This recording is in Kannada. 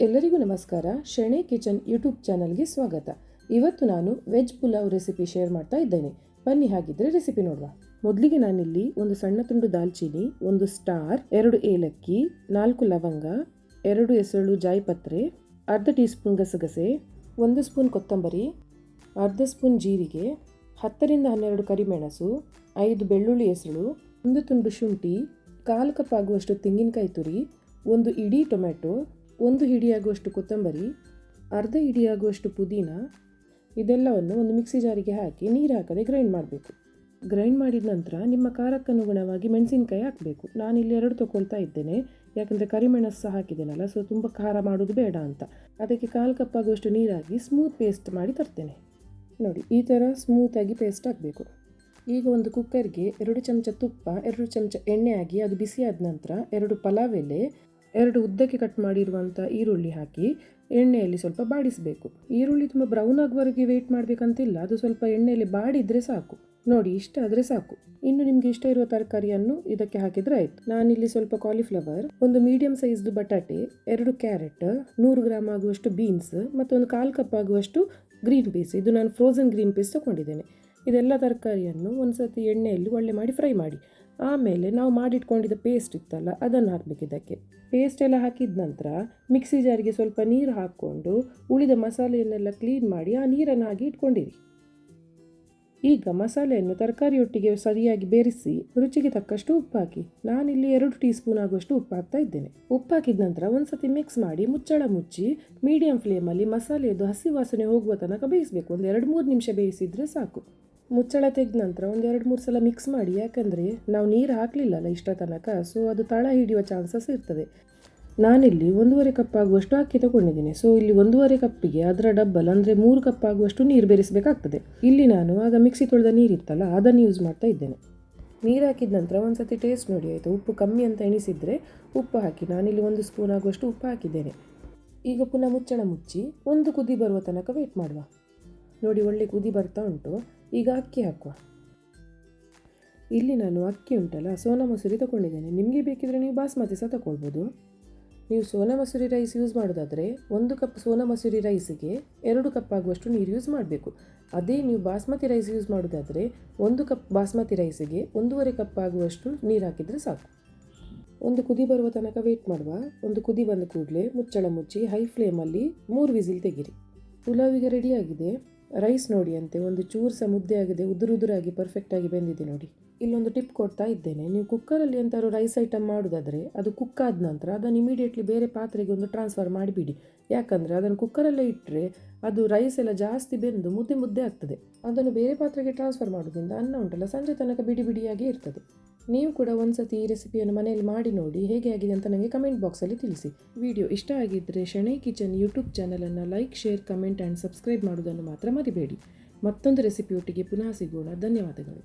ಎಲ್ಲರಿಗೂ ನಮಸ್ಕಾರ. ಶೆಣೆ ಕಿಚನ್ ಯೂಟ್ಯೂಬ್ ಚಾನಲ್ಗೆ ಸ್ವಾಗತ. ಇವತ್ತು ನಾನು ವೆಜ್ ಪುಲಾವ್ ರೆಸಿಪಿ ಶೇರ್ ಮಾಡ್ತಾ ಇದ್ದೇನೆ. ಬನ್ನಿ ಹಾಗಿದ್ರೆ ರೆಸಿಪಿ ನೋಡುವ. ಮೊದಲಿಗೆ ನಾನಿಲ್ಲಿ ಒಂದು ಸಣ್ಣ ತುಂಡು ದಾಲ್ಚಿನ್ನಿ, ಒಂದು ಸ್ಟಾರ್, 2 ಏಲಕ್ಕಿ, 4 ಲವಂಗ, 2 ಎಸಳು ಜಾಯಿಪತ್ರೆ, ಅರ್ಧ ಟೀ ಸ್ಪೂನ್ ಗಸಗಸೆ, 1 ಸ್ಪೂನ್ ಕೊತ್ತಂಬರಿ, ಅರ್ಧ ಸ್ಪೂನ್ ಜೀರಿಗೆ, 10 ರಿಂದ 12 ಕರಿಮೆಣಸು, 5 ಬೆಳ್ಳುಳ್ಳಿ ಎಸಳು, 1 ತುಂಡು ಶುಂಠಿ, 1/4 ಕಪ್ ಆಗುವಷ್ಟು ತೆಂಗಿನಕಾಯಿ ತುರಿ, 1 ಇಡೀ ಟೊಮೆಟೊ, 1 ಹಿಡಿಯಾಗುವಷ್ಟು ಕೊತ್ತಂಬರಿ, ಅರ್ಧ ಹಿಡಿಯಾಗುವಷ್ಟು ಪುದೀನ. ಇದೆಲ್ಲವನ್ನು ಒಂದು ಮಿಕ್ಸಿ ಜಾರಿಗೆ ಹಾಕಿ ನೀರು ಹಾಕದೆ ಗ್ರೈಂಡ್ ಮಾಡಬೇಕು. ಗ್ರೈಂಡ್ ಮಾಡಿದ ನಂತರ ನಿಮ್ಮ ಖಾರಕ್ಕನುಗುಣವಾಗಿ ಮೆಣಸಿನಕಾಯಿ ಹಾಕಬೇಕು. ನಾನಿಲ್ಲಿ 2 ತಗೊಳ್ತಾ ಇದ್ದೇನೆ, ಯಾಕಂದರೆ ಕರಿಮೆಣಸು ಸಹ ಹಾಕಿದ್ದೇನಲ್ಲ, ಸೊ ತುಂಬ ಖಾರ ಮಾಡೋದು ಬೇಡ ಅಂತ. ಅದಕ್ಕೆ 1/4 ಕಪ್ ಆಗುವಷ್ಟು ನೀರು ಹಾಕಿ ಸ್ಮೂತ್ ಪೇಸ್ಟ್ ಮಾಡಿ ತರ್ತೇನೆ. ನೋಡಿ, ಈ ಥರ ಸ್ಮೂತಾಗಿ ಪೇಸ್ಟ್ ಹಾಕಬೇಕು. ಈಗ ಒಂದು ಕುಕ್ಕರ್ಗೆ 2 ಚಮಚ ತುಪ್ಪ, 2 ಚಮಚ ಎಣ್ಣೆ ಹಾಕಿ ಅದು ಬಿಸಿಯಾದ ನಂತರ 2 ಪಲಾವ್ ಎಲೆ, 2 ಉದ್ದಕ್ಕೆ ಕಟ್ ಮಾಡಿರುವಂಥ ಈರುಳ್ಳಿ ಹಾಕಿ ಎಣ್ಣೆಯಲ್ಲಿ ಸ್ವಲ್ಪ ಬಾಡಿಸಬೇಕು. ಈರುಳ್ಳಿ ತುಂಬ ಬ್ರೌನ್ ಆಗುವವರೆಗೆ ವೆಯ್ಟ್ ಮಾಡಬೇಕಂತಿಲ್ಲ, ಅದು ಸ್ವಲ್ಪ ಎಣ್ಣೆಯಲ್ಲಿ ಬಾಡಿದರೆ ಸಾಕು. ನೋಡಿ, ಇಷ್ಟ ಆದರೆ ಸಾಕು. ಇನ್ನು ನಿಮಗೆ ಇಷ್ಟ ಇರುವ ತರಕಾರಿಯನ್ನು ಇದಕ್ಕೆ ಹಾಕಿದರೆ ಆಯಿತು. ನಾನಿಲ್ಲಿ ಸ್ವಲ್ಪ ಕಾಲಿಫ್ಲವರ್, ಒಂದು ಮೀಡಿಯಂ ಸೈಜ್ದು ಬಟಾಟೆ, 2 ಕ್ಯಾರೆಟ್, 100 ಗ್ರಾಮ್ ಆಗುವಷ್ಟು ಬೀನ್ಸ್ ಮತ್ತು ಒಂದು 1/4 ಕಪ್ ಆಗುವಷ್ಟು ಗ್ರೀನ್ ಪೀಸ್. ಇದು ನಾನು ಫ್ರೋಝನ್ ಗ್ರೀನ್ ಪೀಸ್ ತಗೊಂಡಿದ್ದೇನೆ. ಇದೆಲ್ಲ ತರಕಾರಿಯನ್ನು ಒಂದು ಸತಿ ಎಣ್ಣೆಯಲ್ಲಿ ಒಳ್ಳೆ ಮಾಡಿ ಫ್ರೈ ಮಾಡಿ. ಆಮೇಲೆ ನಾವು ಮಾಡಿಟ್ಕೊಂಡಿದ್ದ ಪೇಸ್ಟ್ ಇತ್ತಲ್ಲ, ಅದನ್ನು ಹಾಕಬೇಕು. ಇದಕ್ಕೆ ಪೇಸ್ಟ್ ಎಲ್ಲ ಹಾಕಿದ ನಂತರ ಮಿಕ್ಸಿ ಜಾರಿಗೆ ಸ್ವಲ್ಪ ನೀರು ಹಾಕ್ಕೊಂಡು ಉಳಿದ ಮಸಾಲೆಯನ್ನೆಲ್ಲ ಕ್ಲೀನ್ ಮಾಡಿ ಆ ನೀರನ್ನು ಹಾಕಿ ಇಟ್ಕೊಂಡಿರಿ. ಈಗ ಮಸಾಲೆಯನ್ನು ತರಕಾರಿಯೊಟ್ಟಿಗೆ ಸರಿಯಾಗಿ ಬೆರೆಸಿ ರುಚಿಗೆ ತಕ್ಕಷ್ಟು ಉಪ್ಪು ಹಾಕಿ. ನಾನಿಲ್ಲಿ 2 ಟೀ ಸ್ಪೂನ್ ಆಗುವಷ್ಟು ಉಪ್ಪು ಹಾಕ್ತಾ ಇದ್ದೇನೆ. ಉಪ್ಪು ಹಾಕಿದ ನಂತರ ಒಂದು ಸತಿ ಮಿಕ್ಸ್ ಮಾಡಿ ಮುಚ್ಚಳ ಮುಚ್ಚಿ ಮೀಡಿಯಂ ಫ್ಲೇಮಲ್ಲಿ ಮಸಾಲೆಯದ್ದು ಹಸಿ ವಾಸನೆ ಹೋಗುವ ತನಕ ಬೇಯಿಸಬೇಕು. ಒಂದು 2-3 ನಿಮಿಷ ಬೇಯಿಸಿದರೆ ಸಾಕು. ಮುಚ್ಚಳ ತೆಗೆದ ನಂತರ ಒಂದು 2-3 ಸಲ ಮಿಕ್ಸ್ ಮಾಡಿ, ಯಾಕಂದರೆ ನಾವು ನೀರು ಹಾಕಲಿಲ್ಲಲ್ಲ ಇಷ್ಟ ತನಕ, ಸೊ ಅದು ತಳ ಹಿಡಿಯುವ ಚಾನ್ಸಸ್ ಇರ್ತದೆ. ನಾನಿಲ್ಲಿ 1.5 ಕಪ್ ಆಗುವಷ್ಟು ಅಕ್ಕಿ ತಗೊಂಡಿದ್ದೀನಿ. ಸೊ ಇಲ್ಲಿ 1.5 ಕಪ್ಪಿಗೆ ಅದರ ಡಬ್ಬಲ್ ಅಂದರೆ 3 ಕಪ್ ಆಗುವಷ್ಟು ನೀರು ಬೆರೆಸಬೇಕಾಗ್ತದೆ. ಇಲ್ಲಿ ನಾನು ಆಗ ಮಿಕ್ಸಿ ತೊಳೆದ ನೀರಿತ್ತಲ್ಲ, ಅದನ್ನು ಯೂಸ್ ಮಾಡ್ತಾ ಇದ್ದೇನೆ. ನೀರು ಹಾಕಿದ ನಂತರ ಒಂದು ಸತಿ ಟೇಸ್ಟ್ ನೋಡಿ ಆಯಿತು. ಉಪ್ಪು ಕಮ್ಮಿ ಅಂತ ಎಣಿಸಿದರೆ ಉಪ್ಪು ಹಾಕಿ. ನಾನಿಲ್ಲಿ 1 ಸ್ಪೂನ್ ಆಗುವಷ್ಟು ಉಪ್ಪು ಹಾಕಿದ್ದೇನೆ. ಈಗ ಪುನಃ ಮುಚ್ಚಳ ಮುಚ್ಚಿ ಒಂದು ಕುದಿ ಬರುವ ತನಕ ವೆಯ್ಟ್ ಮಾಡುವ. ನೋಡಿ, ಒಳ್ಳೆ ಕುದಿ ಬರ್ತಾ ಉಂಟು. ಈಗ ಅಕ್ಕಿ ಹಾಕುವ. ಇಲ್ಲಿ ನಾನು ಅಕ್ಕಿ ಉಂಟಲ್ಲ, ಸೋನಾ ಮಸೂರಿ ತಗೊಂಡಿದ್ದೇನೆ. ನಿಮಗೆ ಬೇಕಿದ್ರೆ ನೀವು ಬಾಸ್ಮತಿ ಸಹ ತಗೊಳ್ಬೋದು. ನೀವು ಸೋನಾ ಮಸೂರಿ ರೈಸ್ ಯೂಸ್ ಮಾಡೋದಾದರೆ 1 ಕಪ್ ಸೋನಾ ಮಸೂರಿ ರೈಸಿಗೆ 2 ಕಪ್ ಆಗುವಷ್ಟು ನೀರು ಯೂಸ್ ಮಾಡಬೇಕು. ಅದೇ ನೀವು ಬಾಸ್ಮತಿ ರೈಸ್ ಯೂಸ್ ಮಾಡೋದಾದರೆ 1 ಕಪ್ ಬಾಸ್ಮತಿ ರೈಸಿಗೆ 1.5 ಕಪ್ ಆಗುವಷ್ಟು ನೀರು ಹಾಕಿದರೆ ಸಾಕು. ಒಂದು ಕುದಿ ಬರುವ ತನಕ ವೆಯ್ಟ್ ಮಾಡುವ. ಒಂದು ಕುದಿ ಬಂದ ಕೂಡಲೇ ಮುಚ್ಚಳ ಮುಚ್ಚಿ ಹೈ ಫ್ಲೇಮಲ್ಲಿ 3 ವಿಸಿಲ್ ತೆಗೀರಿ. ಪುಲಾವಿಗೆ ರೆಡಿಯಾಗಿದೆ. ರೈಸ್ ನೋಡಿ ಅಂತೆ, ಒಂದು ಚೂರು ಸಹ ಮುದ್ದೆ ಆಗಿದೆ, ಉದುರಾಗಿ ಪರ್ಫೆಕ್ಟಾಗಿ ಬೆಂದಿದೆ. ನೋಡಿ, ಇಲ್ಲೊಂದು ಟಿಪ್ ಕೊಡ್ತಾ ಇದ್ದೇನೆ. ನೀವು ಕುಕ್ಕರಲ್ಲಿ ಎಂತಾದ್ರು ರೈಸ್ ಐಟಮ್ ಮಾಡೋದಾದರೆ ಅದು ಕುಕ್ ಆದ ನಂತರ ಅದನ್ನು ಇಮಿಡಿಯೇಟ್ಲಿ ಬೇರೆ ಪಾತ್ರೆಗೆ ಒಂದು ಟ್ರಾನ್ಸ್ಫರ್ ಮಾಡಿಬಿಡಿ. ಯಾಕಂದರೆ ಅದನ್ನು ಕುಕ್ಕರಲ್ಲೇ ಇಟ್ಟರೆ ಅದು ರೈಸ್ ಎಲ್ಲ ಜಾಸ್ತಿ ಬೆಂದು ಮುದ್ದೆ ಆಗ್ತದೆ. ಅದನ್ನು ಬೇರೆ ಪಾತ್ರೆಗೆ ಟ್ರಾನ್ಸ್ಫರ್ ಮಾಡೋದ್ರಿಂದ ಅನ್ನ ಉಂಟಲ್ಲ ಸಂಜೆ ತನಕ ಬಿಡಿಯಾಗಿ ಇರ್ತದೆ. ನೀವು ಕೂಡ ಒಂದ್ಸತಿ ಈ ರೆಸಿಪಿಯನ್ನು ಮನೆಯಲ್ಲಿ ಮಾಡಿ ನೋಡಿ, ಹೇಗೆ ಆಗಿದೆ ಅಂತ ನನಗೆ ಕಮೆಂಟ್ ಬಾಕ್ಸಲ್ಲಿ ತಿಳಿಸಿ. ವಿಡಿಯೋ ಇಷ್ಟ ಆಗಿದ್ದರೆ ಶೆಣೆ ಕಿಚನ್ ಯೂಟ್ಯೂಬ್ ಚಾನಲನ್ನು like, share, comment and subscribe ಮಾಡೋದನ್ನು ಮಾತ್ರ ಮರಿಬೇಡಿ. ಮತ್ತೊಂದು ರೆಸಿಪಿಯೊಟ್ಟಿಗೆ ಪುನಃ ಸಿಗೋಣ. ಧನ್ಯವಾದಗಳು.